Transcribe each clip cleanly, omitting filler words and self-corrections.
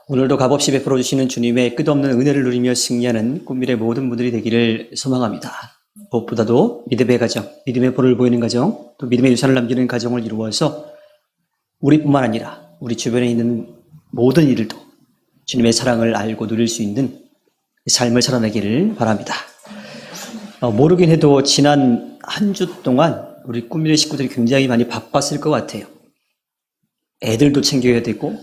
오늘도 값없이 베풀어 주시는 주님의 끝없는 은혜를 누리며 승리하는 꿈미래 모든 분들이 되기를 소망합니다. 무엇보다도 믿음의 가정, 믿음의 본을 보이는 가정, 또 믿음의 유산을 남기는 가정을 이루어서 우리뿐만 아니라 우리 주변에 있는 모든 이들도 주님의 사랑을 알고 누릴 수 있는 삶을 살아내기를 바랍니다. 모르긴 해도 지난 한 주 동안 우리 꿈미래 식구들이 굉장히 많이 바빴을 것 같아요. 애들도 챙겨야 되고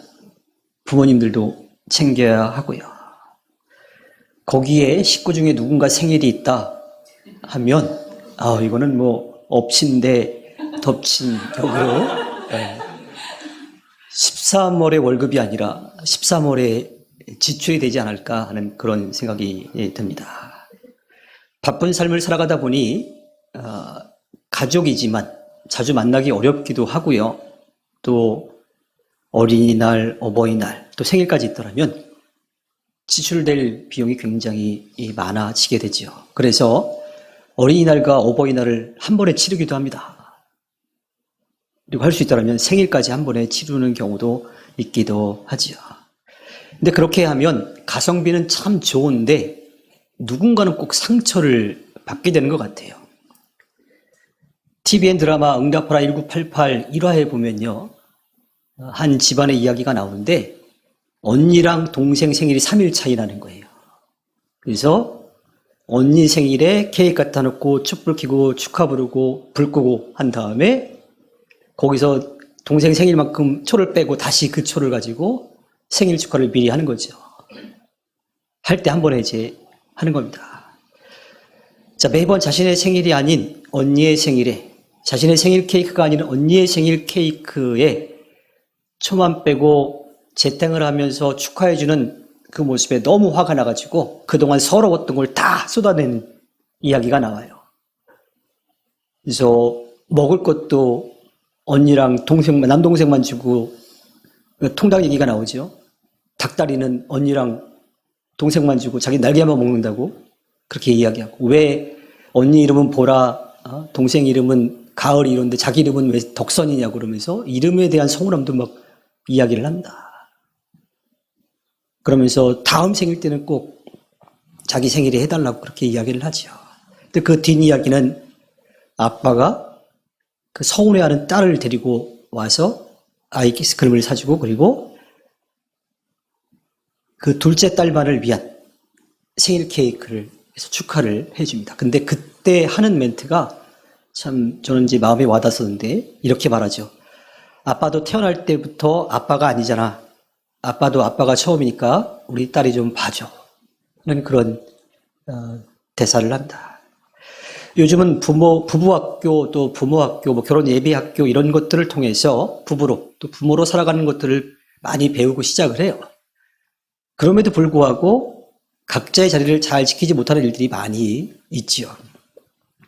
부모님들도 챙겨야 하고요. 거기에 식구 중에 누군가 생일이 있다 하면 이거는 뭐 엎친데 덮친 격으로 13월의 월급이 아니라 13월에 지출이 되지 않을까 하는 그런 생각이 듭니다. 바쁜 삶을 살아가다 보니 가족이지만 자주 만나기 어렵기도 하고요. 또 어린이날, 어버이날, 또 생일까지 있더라면 지출될 비용이 굉장히 많아지게 되죠. 그래서 어린이날과 어버이날을 한 번에 치르기도 합니다. 그리고 할 수 있다면 생일까지 한 번에 치르는 경우도 있기도 하지요. 근데 그렇게 하면 가성비는 참 좋은데 누군가는 꼭 상처를 받게 되는 것 같아요. TVN 드라마 응답하라 1988 1화에 보면요. 한 집안의 이야기가 나오는데 언니랑 동생 생일이 3일 차이 나는 거예요. 그래서 언니 생일에 케이크 갖다 놓고 촛불 켜고 축하 부르고 불 끄고 한 다음에 거기서 동생 생일만큼 초를 빼고 다시 그 초를 가지고 생일 축하를 미리 하는 거죠. 할 때 한 번에 이제 하는 겁니다. 자, 매번 자신의 생일이 아닌 언니의 생일에, 자신의 생일 케이크가 아닌 언니의 생일 케이크에 초만 빼고 재탕을 하면서 축하해주는 그 모습에 너무 화가 나가지고 그동안 서러웠던 걸 다 쏟아내는 이야기가 나와요. 그래서 먹을 것도 언니랑 남동생만 주고 통닭 얘기가 나오죠. 닭다리는 언니랑 동생만 주고 자기 날개만 먹는다고 그렇게 이야기하고, 왜 언니 이름은 보라, 동생 이름은 가을이 이런데 자기 이름은 왜 덕선이냐고 그러면서 이름에 대한 서운함도 막 이야기를 합니다. 그러면서 다음 생일 때는 꼭 자기 생일에 해달라고 그렇게 이야기를 하죠. 근데 그 뒷이야기는 아빠가 그 서운해하는 딸을 데리고 와서 아이스크림을 사주고, 그리고 그 둘째 딸만을 위한 생일 케이크를 해서 축하를 해줍니다. 근데 그때 하는 멘트가 참 저는 이제 마음에 와닿았었는데 이렇게 말하죠. 아빠도 태어날 때부터 아빠가 아니잖아. 아빠도 아빠가 처음이니까 우리 딸이 좀 봐줘. 하는 그런 대사를 합니다. 요즘은 부부학교, 또 부모학교, 결혼 예비학교 이런 것들을 통해서 또 부모로 살아가는 것들을 많이 배우고 시작을 해요. 그럼에도 불구하고 각자의 자리를 잘 지키지 못하는 일들이 많이 있지요.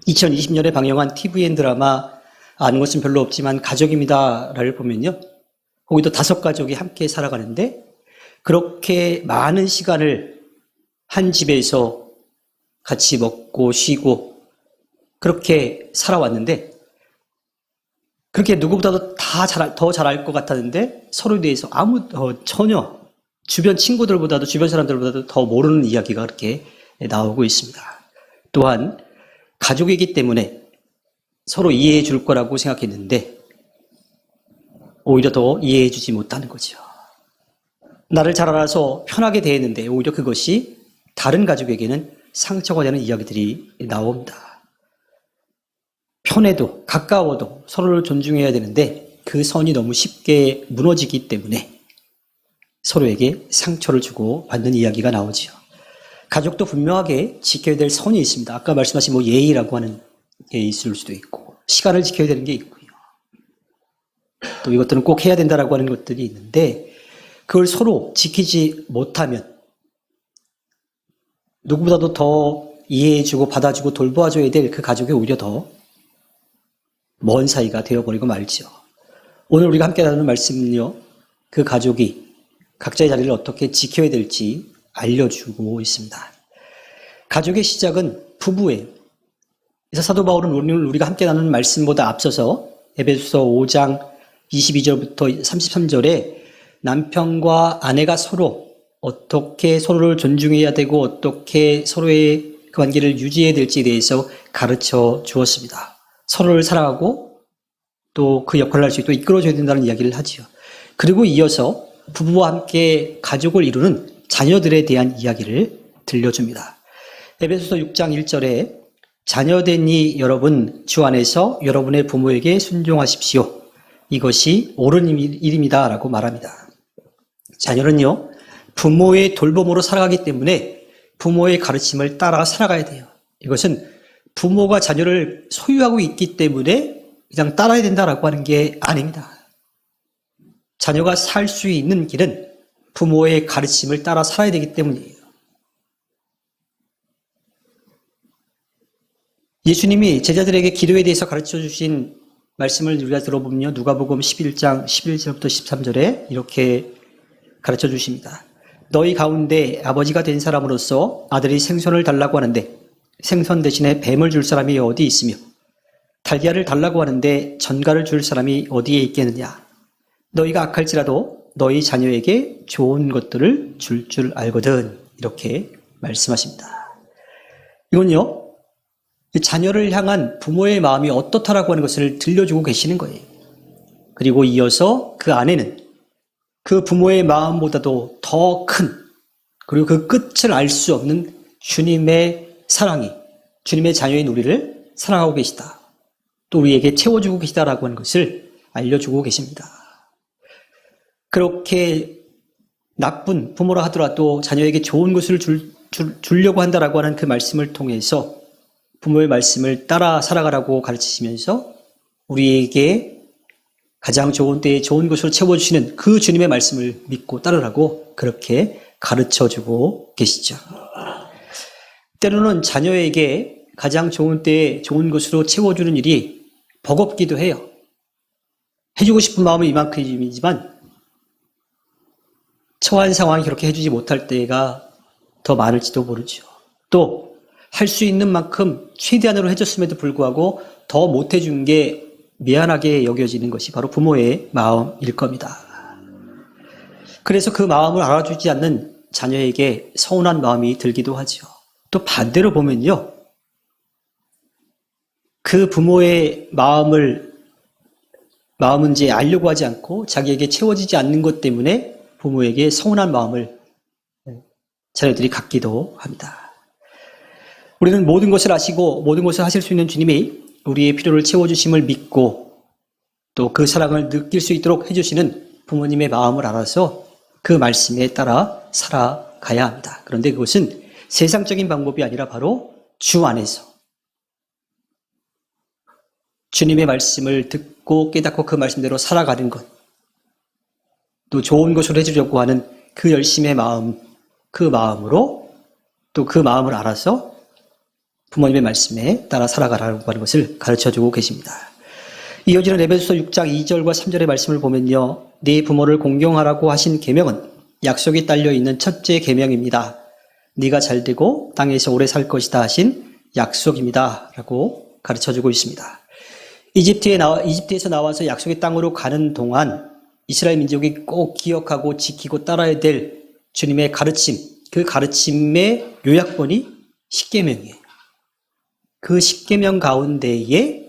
2020년에 방영한 TVN 드라마 아는 것은 별로 없지만 가족입니다를 보면요. 거기도 5가족이 함께 살아가는데 그렇게 많은 시간을 한 집에서 같이 먹고 쉬고 그렇게 살아왔는데, 그렇게 누구보다도 더 잘 알 것 같았는데 서로에 대해서 전혀 주변 친구들보다도 주변 사람들보다도 더 모르는 이야기가 그렇게 나오고 있습니다. 또한 가족이기 때문에 서로 이해해 줄 거라고 생각했는데 오히려 더 이해해 주지 못하는 거죠. 나를 잘 알아서 편하게 대했는데 오히려 그것이 다른 가족에게는 상처가 되는 이야기들이 나옵니다. 편해도 가까워도 서로를 존중해야 되는데 그 선이 너무 쉽게 무너지기 때문에 서로에게 상처를 주고 받는 이야기가 나오죠. 가족도 분명하게 지켜야 될 선이 있습니다. 아까 말씀하신 예의라고 하는 게 있을 수도 있고, 시간을 지켜야 되는 게 있고요. 또 이것들은 꼭 해야 된다라고 하는 것들이 있는데, 그걸 서로 지키지 못하면 누구보다도 더 이해해주고 받아주고 돌보아줘야 될 그 가족이 오히려 더 먼 사이가 되어버리고 말죠. 오늘 우리가 함께 나누는 말씀은요, 그 가족이 각자의 자리를 어떻게 지켜야 될지 알려주고 있습니다. 가족의 시작은 부부예요. 그래서 사도 바울은 오늘 우리가 함께 나누는 말씀보다 앞서서 에베소서 5장 22절부터 33절에 남편과 아내가 서로 어떻게 서로를 존중해야 되고 어떻게 서로의 관계를 유지해야 될지에 대해서 가르쳐 주었습니다. 서로를 사랑하고 또 그 역할을 할 수 있도록 이끌어줘야 된다는 이야기를 하지요. 그리고 이어서 부부와 함께 가족을 이루는 자녀들에 대한 이야기를 들려줍니다. 에베소서 6장 1절에 자녀되니 여러분 주 안에서 여러분의 부모에게 순종하십시오. 이것이 옳은 일입니다. 라고 말합니다. 자녀는요, 부모의 돌봄으로 살아가기 때문에 부모의 가르침을 따라 살아가야 돼요. 이것은 부모가 자녀를 소유하고 있기 때문에 그냥 따라야 된다라고 하는 게 아닙니다. 자녀가 살 수 있는 길은 부모의 가르침을 따라 살아야 되기 때문이에요. 예수님이 제자들에게 기도에 대해서 가르쳐 주신 말씀을 우리가 들어보면요. 누가복음 11장 11절부터 13절에 이렇게 가르쳐 주십니다. 너희 가운데 아버지가 된 사람으로서 아들이 생선을 달라고 하는데 생선 대신에 뱀을 줄 사람이 어디 있으며 달걀을 달라고 하는데 전갈을 줄 사람이 어디에 있겠느냐. 너희가 악할지라도 너희 자녀에게 좋은 것들을 줄 알거든. 이렇게 말씀하십니다. 이건요. 자녀를 향한 부모의 마음이 어떻다라고 하는 것을 들려주고 계시는 거예요. 그리고 이어서 그 안에는 그 부모의 마음보다도 더 큰, 그리고 그 끝을 알 수 없는 주님의 사랑이, 주님의 자녀인 우리를 사랑하고 계시다. 또 우리에게 채워주고 계시다라고 하는 것을 알려주고 계십니다. 그렇게 나쁜 부모라 하더라도 자녀에게 좋은 것을 주려고 한다라고 하는 그 말씀을 통해서 부모의 말씀을 따라 살아가라고 가르치시면서 우리에게 가장 좋은 때에 좋은 것으로 채워주시는 그 주님의 말씀을 믿고 따르라고 그렇게 가르쳐주고 계시죠. 때로는 자녀에게 가장 좋은 때에 좋은 것으로 채워주는 일이 버겁기도 해요. 해주고 싶은 마음은 이만큼이지만 처한 상황이 그렇게 해주지 못할 때가 더 많을지도 모르죠. 또 할 수 있는 만큼 최대한으로 해줬음에도 불구하고 더 못해준 게 미안하게 여겨지는 것이 바로 부모의 마음일 겁니다. 그래서 그 마음을 알아주지 않는 자녀에게 서운한 마음이 들기도 하죠. 또 반대로 보면요. 그 부모의 마음은 이제 알려고 하지 않고 자기에게 채워지지 않는 것 때문에 부모에게 서운한 마음을 자녀들이 갖기도 합니다. 우리는 모든 것을 아시고 모든 것을 하실 수 있는 주님이 우리의 필요를 채워주심을 믿고 또 그 사랑을 느낄 수 있도록 해주시는 부모님의 마음을 알아서 그 말씀에 따라 살아가야 합니다. 그런데 그것은 세상적인 방법이 아니라 바로 주 안에서 주님의 말씀을 듣고 깨닫고 그 말씀대로 살아가는 것, 또 좋은 것을 해주려고 하는 그 열심의 마음, 그 마음으로 또 그 마음을 알아서 부모님의 말씀에 따라 살아가라고 하는 것을 가르쳐주고 계십니다. 이어지는 에베소서 6장 2절과 3절의 말씀을 보면요. 네 부모를 공경하라고 하신 계명은 약속이 딸려있는 첫째 계명입니다. 네가 잘되고 땅에서 오래 살 것이다 하신 약속입니다. 라고 가르쳐주고 있습니다. 이집트에서 나와서 약속의 땅으로 가는 동안 이스라엘 민족이 꼭 기억하고 지키고 따라야 될 주님의 가르침, 그 가르침의 요약본이 십계명이에요. 그 십계명 가운데에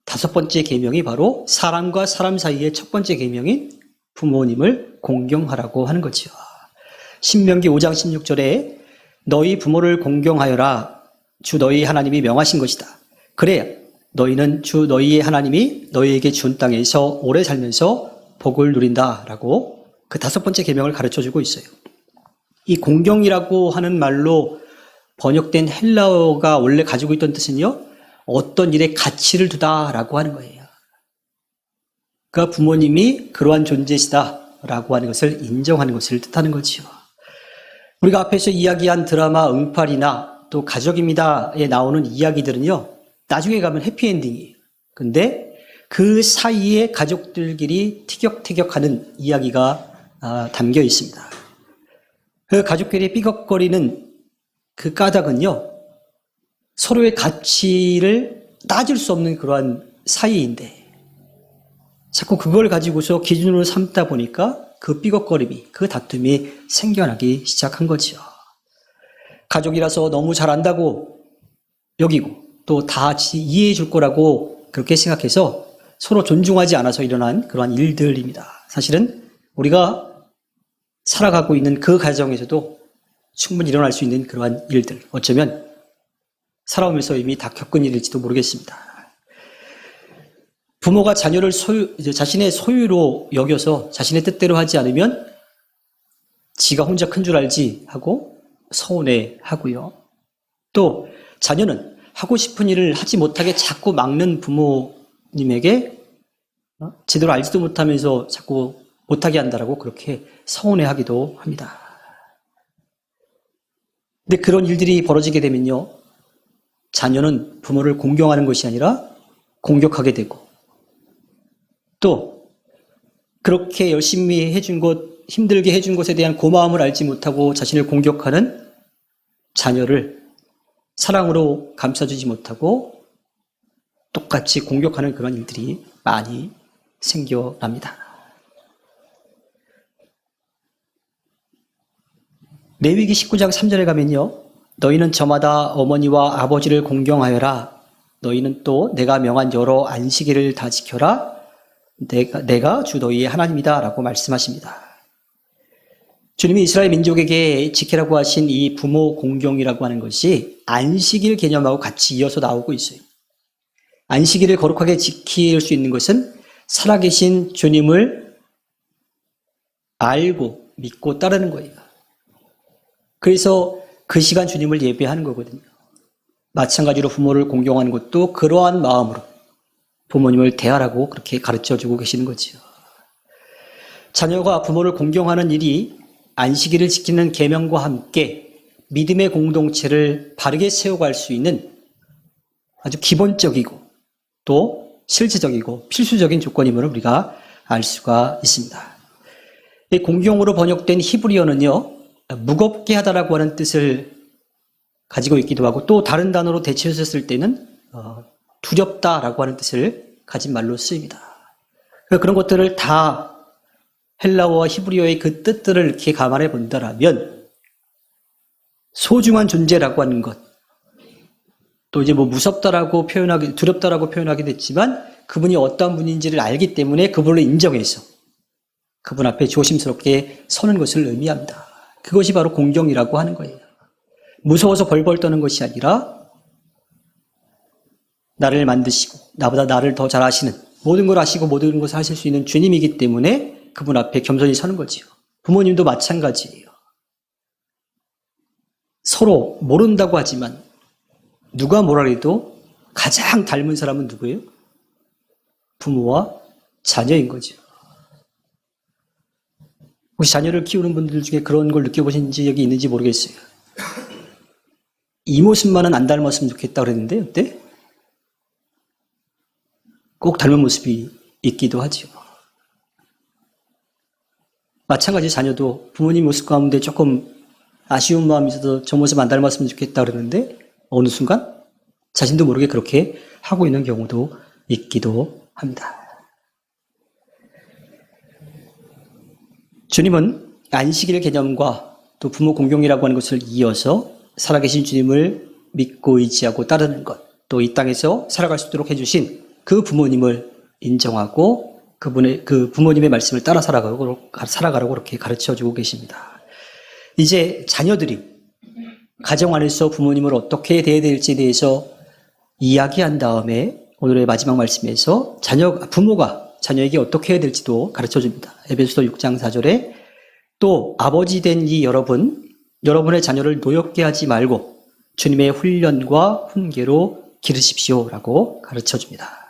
다섯 번째 계명이 바로 사람과 사람 사이의 첫 번째 계명인 부모님을 공경하라고 하는 거죠. 신명기 5장 16절에 너희 부모를 공경하여라. 주 너희 하나님이 명하신 것이다. 그래야 너희는 주 너희의 하나님이 너희에게 준 땅에서 오래 살면서 복을 누린다라고 그 다섯 번째 계명을 가르쳐주고 있어요. 이 공경이라고 하는 말로 번역된 헬라어가 원래 가지고 있던 뜻은요, 어떤 일에 가치를 두다라고 하는 거예요. 그러니까 부모님이 그러한 존재시다라고 하는 것을 인정하는 것을 뜻하는 거지요. 우리가 앞에서 이야기한 드라마 응팔이나 또 가족입니다에 나오는 이야기들은요, 나중에 가면 해피엔딩이에요. 근데 그 사이에 가족들끼리 티격태격하는 이야기가 담겨 있습니다. 그 가족끼리 삐걱거리는 그 까닭은요, 서로의 가치를 따질 수 없는 그러한 사이인데 자꾸 그걸 가지고서 기준으로 삼다 보니까 그 삐걱거림이, 그 다툼이 생겨나기 시작한 거지요. 가족이라서 너무 잘한다고 여기고 또 다 같이 이해해 줄 거라고 그렇게 생각해서 서로 존중하지 않아서 일어난 그러한 일들입니다. 사실은 우리가 살아가고 있는 그 가정에서도 충분히 일어날 수 있는 그러한 일들, 어쩌면 살아오면서 이미 다 겪은 일일지도 모르겠습니다. 부모가 자녀를 자신의 소유로 여겨서 자신의 뜻대로 하지 않으면 지가 혼자 큰 줄 알지 하고 서운해 하고요. 또 자녀는 하고 싶은 일을 하지 못하게 자꾸 막는 부모님에게 제대로 알지도 못하면서 자꾸 못하게 한다라고 그렇게 서운해 하기도 합니다. 근데 그런 일들이 벌어지게 되면요, 자녀는 부모를 공경하는 것이 아니라 공격하게 되고, 또 그렇게 열심히 해준 것, 힘들게 해준 것에 대한 고마움을 알지 못하고 자신을 공격하는 자녀를 사랑으로 감싸주지 못하고 똑같이 공격하는 그런 일들이 많이 생겨납니다. 레위기 19장 3절에 가면요, 너희는 저마다 어머니와 아버지를 공경하여라. 너희는 또 내가 명한 여러 안식일을 다 지켜라. 내가 주 너희의 하나님이다 라고 말씀하십니다. 주님이 이스라엘 민족에게 지키라고 하신 이 부모 공경이라고 하는 것이 안식일 개념하고 같이 이어서 나오고 있어요. 안식일을 거룩하게 지킬 수 있는 것은 살아계신 주님을 알고 믿고 따르는 거예요. 그래서 그 시간 주님을 예배하는 거거든요. 마찬가지로 부모를 공경하는 것도 그러한 마음으로 부모님을 대하라고 그렇게 가르쳐주고 계시는 거지요. 자녀가 부모를 공경하는 일이 안식일을 지키는 계명과 함께 믿음의 공동체를 바르게 세워갈 수 있는 아주 기본적이고 또 실질적이고 필수적인 조건임을 우리가 알 수가 있습니다. 이 공경으로 번역된 히브리어는요, 무겁게 하다라고 하는 뜻을 가지고 있기도 하고 또 다른 단어로 대체했을 때는 두렵다라고 하는 뜻을 가진 말로 쓰입니다. 그런 것들을 다 헬라어와 히브리어의 그 뜻들을 이렇게 감안해 본다라면 소중한 존재라고 하는 것, 또 이제 무섭다라고 표현하기, 두렵다라고 표현하게 됐지만 그분이 어떤 분인지를 알기 때문에 그분을 인정해서 그분 앞에 조심스럽게 서는 것을 의미합니다. 그것이 바로 공경이라고 하는 거예요. 무서워서 벌벌 떠는 것이 아니라 나를 만드시고 나보다 나를 더 잘 아시는, 모든 걸 아시고 모든 것을 하실 수 있는 주님이기 때문에 그분 앞에 겸손히 서는 거지요. 부모님도 마찬가지예요. 서로 모른다고 하지만 누가 뭐라 해도 가장 닮은 사람은 누구예요? 부모와 자녀인 거죠. 혹시 자녀를 키우는 분들 중에 그런 걸 느껴보신 적이 있는지 모르겠어요. 이 모습만은 안 닮았으면 좋겠다 그랬는데 어때? 꼭 닮은 모습이 있기도 하죠. 마찬가지 자녀도 부모님 모습 가운데 조금 아쉬운 마음이 있어서 저 모습 안 닮았으면 좋겠다 그러는데 어느 순간 자신도 모르게 그렇게 하고 있는 경우도 있기도 합니다. 주님은 안식일 개념과 또 부모 공경이라고 하는 것을 이어서 살아계신 주님을 믿고 의지하고 따르는 것, 또 이 땅에서 살아갈 수 있도록 해주신 그 부모님을 인정하고 그 부모님의 말씀을 따라 살아가라고 그렇게 가르쳐주고 계십니다. 이제 자녀들이 가정 안에서 부모님을 어떻게 대해야 될지에 대해서 이야기한 다음에 오늘의 마지막 말씀에서 부모가 자녀에게 어떻게 해야 될지도 가르쳐줍니다. 에베소서 6장 4절에 또 아버지 된 이 여러분의 자녀를 노엽게 하지 말고 주님의 훈련과 훈계로 기르십시오라고 가르쳐줍니다.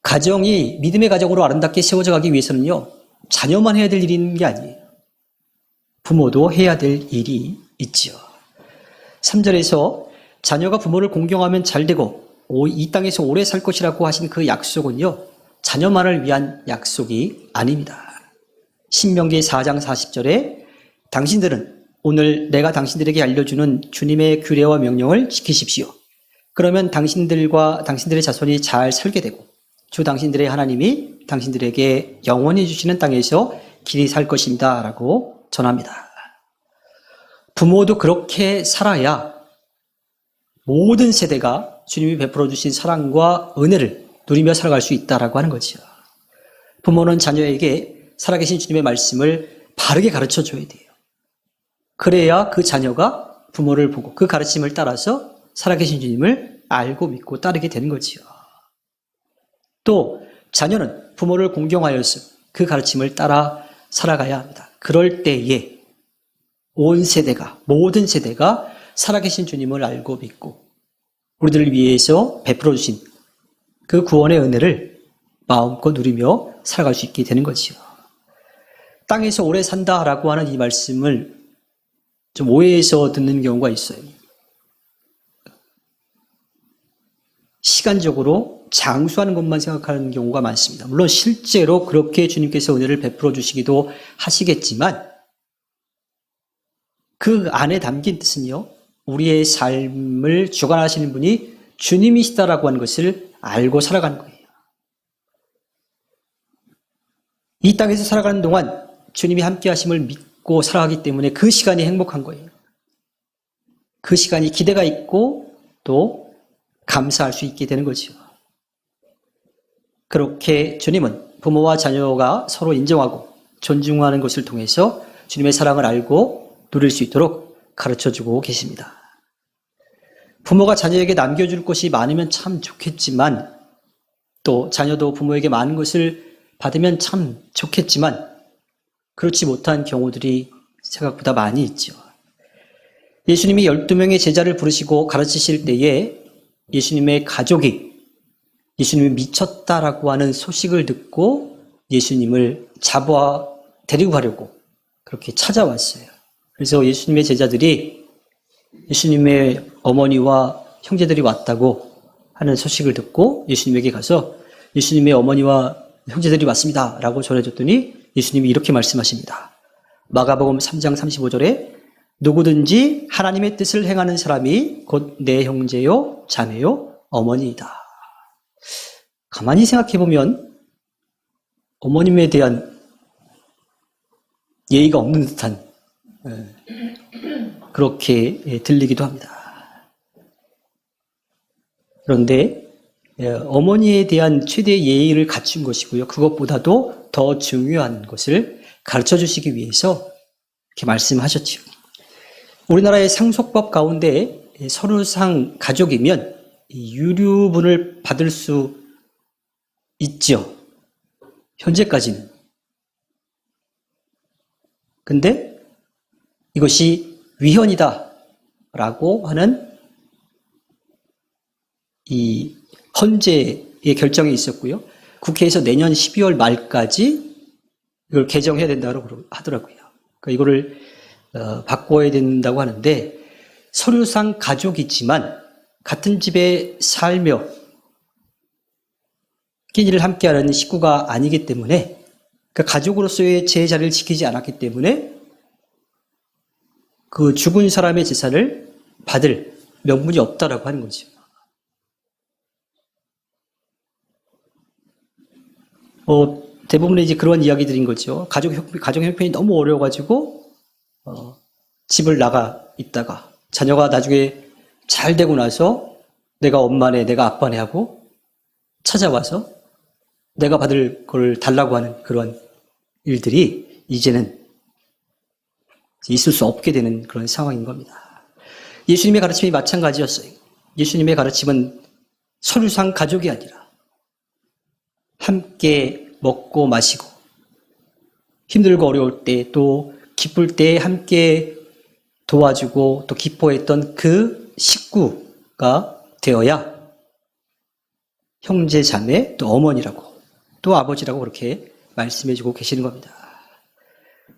가정이 믿음의 가정으로 아름답게 세워져 가기 위해서는요, 자녀만 해야 될 일이 있는 게 아니에요. 부모도 해야 될 일이 있지요. 3절에서 자녀가 부모를 공경하면 잘 되고 이 땅에서 오래 살 것이라고 하신 그 약속은요, 자녀만을 위한 약속이 아닙니다. 신명기 4장 40절에 당신들은 오늘 내가 당신들에게 알려주는 주님의 규례와 명령을 지키십시오. 그러면 당신들과 당신들의 자손이 잘 살게 되고 주 당신들의 하나님이 당신들에게 영원히 주시는 땅에서 길이 살 것입니다. 라고 전합니다. 부모도 그렇게 살아야 모든 세대가 주님이 베풀어 주신 사랑과 은혜를 누리며 살아갈 수 있다라고 하는 거죠. 부모는 자녀에게 살아계신 주님의 말씀을 바르게 가르쳐 줘야 돼요. 그래야 그 자녀가 부모를 보고 그 가르침을 따라서 살아계신 주님을 알고 믿고 따르게 되는 거지요. 또 자녀는 부모를 공경하여서 그 가르침을 따라 살아가야 합니다. 그럴 때에 온 세대가, 모든 세대가 살아계신 주님을 알고 믿고 우리들을 위해서 베풀어 주신 그 구원의 은혜를 마음껏 누리며 살아갈 수 있게 되는 거지요. 땅에서 오래 산다라고 하는 이 말씀을 좀 오해해서 듣는 경우가 있어요. 시간적으로 장수하는 것만 생각하는 경우가 많습니다. 물론 실제로 그렇게 주님께서 은혜를 베풀어 주시기도 하시겠지만 그 안에 담긴 뜻은요, 우리의 삶을 주관하시는 분이 주님이시다라고 하는 것을 알고 살아가는 거예요. 이 땅에서 살아가는 동안 주님이 함께 하심을 믿고 살아가기 때문에 그 시간이 행복한 거예요. 그 시간이 기대가 있고 또 감사할 수 있게 되는 거죠. 그렇게 주님은 부모와 자녀가 서로 인정하고 존중하는 것을 통해서 주님의 사랑을 알고 누릴 수 있도록 가르쳐주고 계십니다. 부모가 자녀에게 남겨줄 것이 많으면 참 좋겠지만 또 자녀도 부모에게 많은 것을 받으면 참 좋겠지만 그렇지 못한 경우들이 생각보다 많이 있죠. 예수님이 12명의 제자를 부르시고 가르치실 때에 예수님의 가족이 예수님이 미쳤다라고 하는 소식을 듣고 예수님을 잡아 데리고 가려고 그렇게 찾아왔어요. 그래서 예수님의 제자들이 예수님의 어머니와 형제들이 왔다고 하는 소식을 듣고 예수님에게 가서 예수님의 어머니와 형제들이 왔습니다 라고 전해줬더니 예수님이 이렇게 말씀하십니다. 마가복음 3장 35절에 누구든지 하나님의 뜻을 행하는 사람이 곧 내 형제요 자매요 어머니이다. 가만히 생각해보면 어머님에 대한 예의가 없는 듯한 그렇게 들리기도 합니다. 그런데 어머니에 대한 최대의 예의를 갖춘 것이고요. 그것보다도 더 중요한 것을 가르쳐 주시기 위해서 이렇게 말씀하셨죠. 우리나라의 상속법 가운데 서류상 가족이면 유류분을 받을 수 있죠. 현재까지는. 근데 이것이 위헌이다라고 하는 이 헌재의 결정이 있었고요. 국회에서 내년 12월 말까지 이걸 개정해야 된다고 하더라고요. 그러니까 이거를 바꿔야 된다고 하는데 서류상 가족이지만 같은 집에 살며 끼니를 함께하는 식구가 아니기 때문에 그 가족으로서의 제 자리를 지키지 않았기 때문에 그 죽은 사람의 재산을 받을 명분이 없다라고 하는 거죠. 대부분의 이제 그런 이야기들인 거죠. 가정 형편이 너무 어려워가지고 집을 나가 있다가 자녀가 나중에 잘 되고 나서 내가 엄마네, 내가 아빠네 하고 찾아와서 내가 받을 걸 달라고 하는 그런 일들이 이제는 있을 수 없게 되는 그런 상황인 겁니다. 예수님의 가르침이 마찬가지였어요. 예수님의 가르침은 서류상 가족이 아니라 함께 먹고 마시고 힘들고 어려울 때 또 기쁠 때 함께 도와주고 또 기뻐했던 그 식구가 되어야 형제, 자매, 또 어머니라고 또 아버지라고 그렇게 말씀해주고 계시는 겁니다.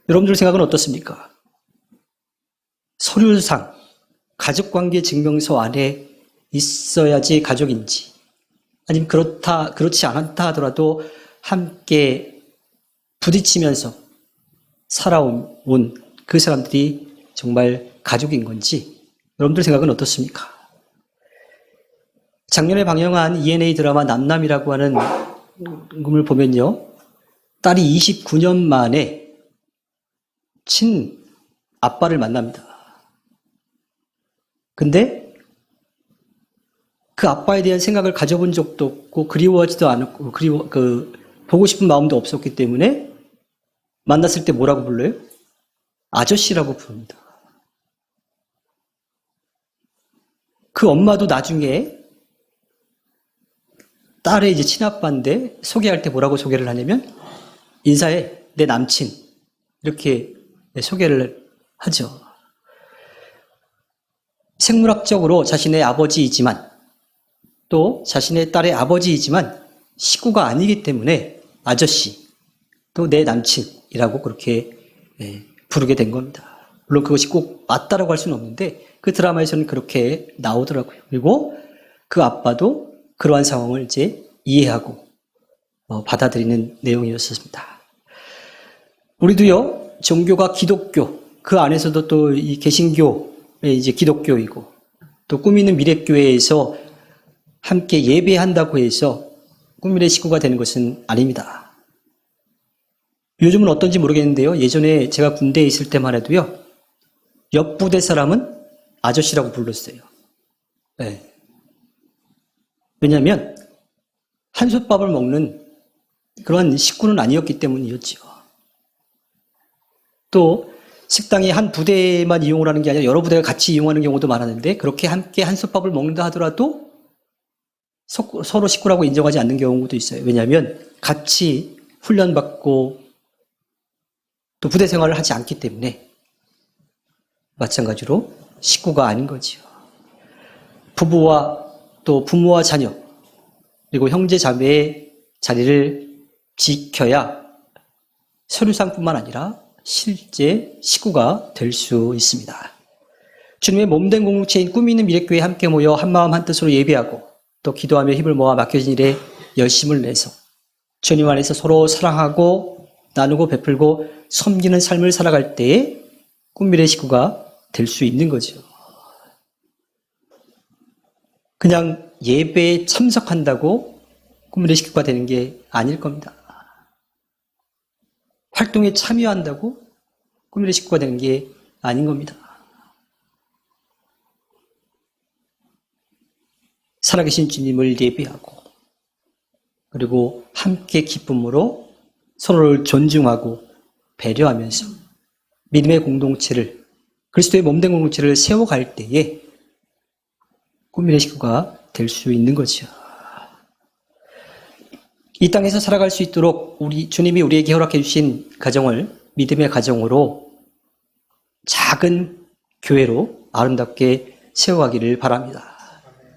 여러분들 생각은 어떻습니까? 서류상 가족관계 증명서 안에 있어야지 가족인지 아니면 그렇지 않다 하더라도 함께 부딪히면서 살아온 그 사람들이 정말 가족인 건지 여러분들 생각은 어떻습니까? 작년에 방영한 ENA 드라마 남남이라고 하는 걸 보면요. 딸이 29년 만에 친아빠를 만납니다. 근데 그 아빠에 대한 생각을 가져본 적도 없고 그리워하지도 않았고 보고 싶은 마음도 없었기 때문에 만났을 때 뭐라고 불러요? 아저씨라고 부릅니다. 그 엄마도 나중에 딸의 이제 친아빠인데 소개할 때 뭐라고 소개를 하냐면 인사해, 내 남친, 이렇게 소개를 하죠. 생물학적으로 자신의 아버지이지만 또 자신의 딸의 아버지이지만 식구가 아니기 때문에 아저씨, 또 내 남친이라고 그렇게 부르게 된 겁니다. 물론 그것이 꼭 맞다라고 할 수는 없는데 그 드라마에서는 그렇게 나오더라고요. 그리고 그 아빠도 그러한 상황을 이제 이해하고 받아들이는 내용이었습니다. 우리도요, 종교가 기독교, 그 안에서도 또 이 개신교의 이제 기독교이고 또 꿈있는 미래교회에서 함께 예배한다고 해서 꿈미래 식구가 되는 것은 아닙니다. 요즘은 어떤지 모르겠는데요. 예전에 제가 군대에 있을 때만 해도요. 옆 부대 사람은 아저씨라고 불렀어요. 네. 왜냐하면 한솥밥을 먹는 그런 식구는 아니었기 때문이었죠. 또 식당이 한 부대만 이용을 하는 게 아니라 여러 부대가 같이 이용하는 경우도 많았는데 그렇게 함께 한솥밥을 먹는다 하더라도 서로 식구라고 인정하지 않는 경우도 있어요. 왜냐하면 같이 훈련받고 또 부대 생활을 하지 않기 때문에 마찬가지로 식구가 아닌 거죠. 부부와 또 부모와 자녀 그리고 형제 자매의 자리를 지켜야 서류상뿐만 아니라 실제 식구가 될 수 있습니다. 주님의 몸된 공동체인 꿈이 있는 미래교회에 함께 모여 한마음 한뜻으로 예배하고 또 기도하며 힘을 모아 맡겨진 일에 열심을 내서 주님 안에서 서로 사랑하고 나누고 베풀고 섬기는 삶을 살아갈 때에 꿈미래 식구가 될 수 있는 거죠. 그냥 예배에 참석한다고 꿈미래 식구가 되는 게 아닐 겁니다. 활동에 참여한다고 꿈미래 식구가 되는 게 아닌 겁니다. 살아계신 주님을 예배하고 그리고 함께 기쁨으로 서로를 존중하고 배려하면서 믿음의 공동체를 그리스도의 몸된 공동체를 세워갈 때에 꿈미래 식구가 될 수 있는 거죠. 이 땅에서 살아갈 수 있도록 주님이 우리에게 허락해 주신 가정을 믿음의 가정으로 작은 교회로 아름답게 세워가기를 바랍니다.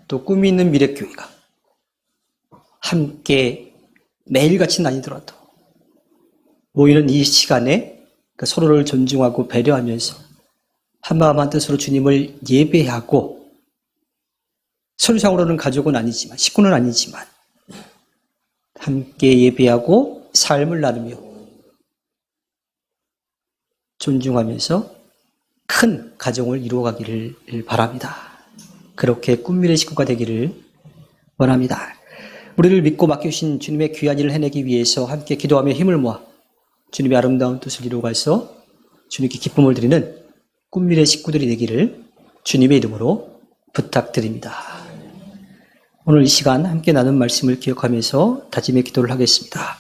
또 꿈이 있는 미래교회가 함께 매일같이 다니더라도 모이는 이 시간에 서로를 존중하고 배려하면서 한마음 한뜻으로 주님을 예배하고 서류상으로는 가족은 아니지만 식구는 아니지만 함께 예배하고 삶을 나누며 존중하면서 큰 가정을 이루어가기를 바랍니다. 그렇게 꿈미래 식구가 되기를 원합니다. 우리를 믿고 맡겨주신 주님의 귀한 일을 해내기 위해서 함께 기도하며 힘을 모아 주님의 아름다운 뜻을 이루어가서 주님께 기쁨을 드리는 꿈미래 식구들이 되기를 주님의 이름으로 부탁드립니다. 오늘 이 시간 함께 나눈 말씀을 기억하면서 다짐의 기도를 하겠습니다.